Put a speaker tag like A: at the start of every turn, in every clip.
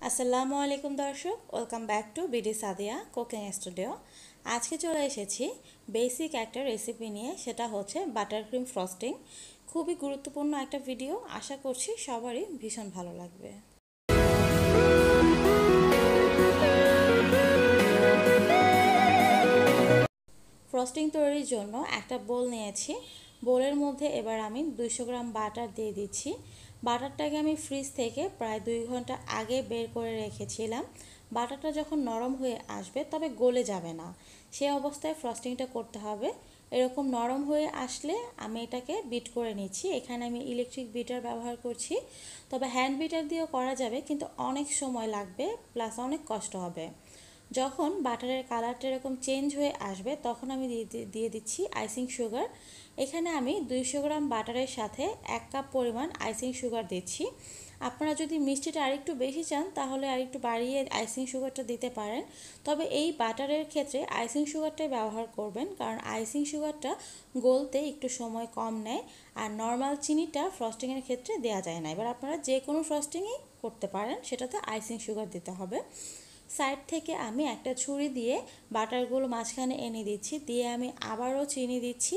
A: আসসালামু আলাইকুম দর্শক, welcome back to BD Sadia cooking studio. আজকে চলে এসেছি বেসিক একটা রেসিপি নিয়ে, সেটা হচ্ছে বাটার ক্রিম ফ্রস্টিং। খুবই গুরুত্বপূর্ণ একটা ভিডিও, আশা করছি সবারই ভীষণ ভালো লাগবে। ফ্রস্টিং তৈরির জন্য একটা বোল নিয়েছি। বোলের মধ্যে এবার আমি 200 গ্রাম বাটার দিয়ে দিচ্ছি। বাটারটাকে আমি ফ্রিজ থেকে প্রায় 2 ঘন্টা আগে বের করে রেখেছিলাম। বাটারটা যখন নরম হয়ে আসবে, তবে গলে যাবে না, সেই অবস্থায় ফ্রস্টিংটা করতে হবে। এরকম নরম হয়ে আসলে আমি এটাকে বিট করে নিচ্ছি। এখানে আমি ইলেকট্রিক বিটার ব্যবহার করছি, তবে হ্যান্ড বিটার দিয়েও করা যাবে, কিন্তু অনেক সময় লাগবে প্লাস অনেক কষ্ট হবে। যখন বাটারের কালারটা এরকম চেঞ্জ হয়ে আসবে, তখন আমি দিয়ে দিচ্ছি আইসিং সুগার। এখানে আমি 200 গ্রাম বাটারের সাথে 1 কাপ পরিমাণ আইসিং সুগার দিচ্ছি। আপনারা যদি মিষ্টিটা আরেকটু বেশি চান, তাহলে আরেকটু বাড়িয়ে আইসিং সুগারটা দিতে পারেন। তবে এই বাটারের ক্ষেত্রে আইসিং সুগারটাই ব্যবহার করবেন, কারণ আইসিং সুগারটা গলতে একটু সময় কম নেয়, আর নর্মাল চিনিটা ফ্রস্টিংয়ের ক্ষেত্রে দেওয়া যায় না। এবার আপনারা যে কোনো ফ্রস্টিংই করতে পারেন, সেটাতে আইসিং সুগার দিতে হবে। সাইড থেকে আমি একটা ছুরি দিয়ে বাটারগুলো মাঝখানে এনে দিচ্ছি, দিয়ে আমি আবারও চিনি দিচ্ছি,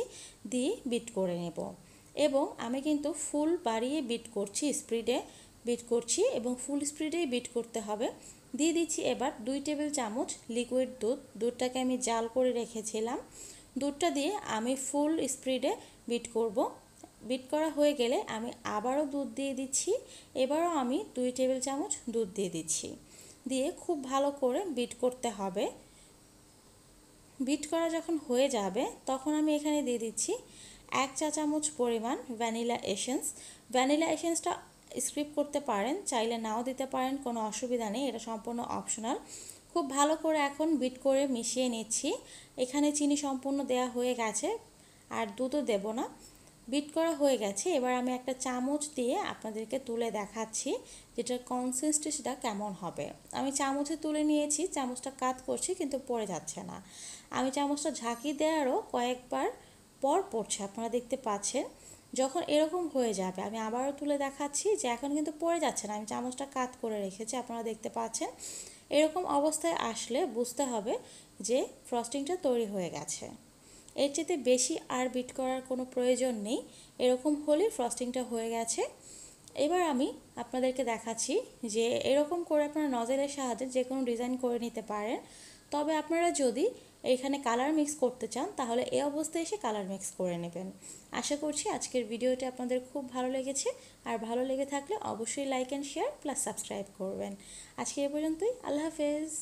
A: দিয়ে বিট করে নেব। এবং আমি কিন্তু ফুল বাড়িয়ে বিট করছি, স্পিডে বিট করছি, এবং ফুল স্পিডেই বিট করতে হবে। দিয়ে দিচ্ছি এবার 2 টেবিল চামচ লিকুইড দুধ। দুধটাকে আমি জাল করে রেখেছিলাম। দুধটা দিয়ে আমি ফুল স্পিডে বিট করব। বিট করা হয়ে গেলে আমি আবারও দুধ দিয়ে দিচ্ছি। এবারও আমি 2 টেবিল চামচ দুধ দিয়ে দিচ্ছি, দিয়ে খুব ভালো করে বিট করতে হবে। বিট করা যখন হয়ে যাবে, তখন আমি এখানে দিয়ে দিচ্ছি 1 চা চামচ পরিমাণ ভ্যানিলা এসেন্স। ভ্যানিলা এসেন্সটা স্কিপ করতে পারেন, চাইলে নাও দিতে পারেন, কোনো অসুবিধা নেই, এটা সম্পূর্ণ অপশনাল। খুব ভালো করে এখন বিট করে মিশিয়ে নিচ্ছি। এখানে চিনি সম্পূর্ণ দেয়া হয়ে গেছে, আর দুধও দেব না। বিট করা হয়ে গেছে। এবার আমি একটা চামচ দিয়ে আপনাদেরকে তুলে দেখাচ্ছি যেটার কনসিস্টেন্সিটা কেমন হবে। আমি চামচে তুলে নিয়েছি, চামচটা কাত করছি কিন্তু পড়ে যাচ্ছে না। আমি চামচটা ঝাঁকি দেওয়ারও কয়েকবার পর পড়ছে, আপনারা দেখতে পাচ্ছেন। যখন এরকম হয়ে যাবে, আমি আবারও তুলে দেখাচ্ছি যে এখন কিন্তু পড়ে যাচ্ছে না, আমি চামচটা কাত করে রেখেছি, আপনারা দেখতে পাচ্ছেন। এরকম অবস্থায় আসলে বুঝতে হবে যে ফ্রস্টিংটা তৈরি হয়ে গেছে। এর চেয়ে বেশি আর বিট করার কোনো প্রয়োজন নেই। এরকম হলেই ফ্রস্টিংটা হয়ে গেছে। এবার আমি আপনাদেরকে দেখাচ্ছি যে এরকম করে আপনারা নজেলের সাহায্যে যে কোনো ডিজাইন করে নিতে পারেন। তবে আপনারা যদি এখানে কালার মিক্স করতে চান, তাহলে এই অবস্থায় এসে কালার মিক্স করে নেবেন। আশা করছি আজকের ভিডিওটি আপনাদের খুব ভালো লেগেছে, আর ভালো লেগে থাকলে অবশ্যই like and share plus subscribe করবেন। আজকে এ পর্যন্তই, আল্লাহ হাফেজ।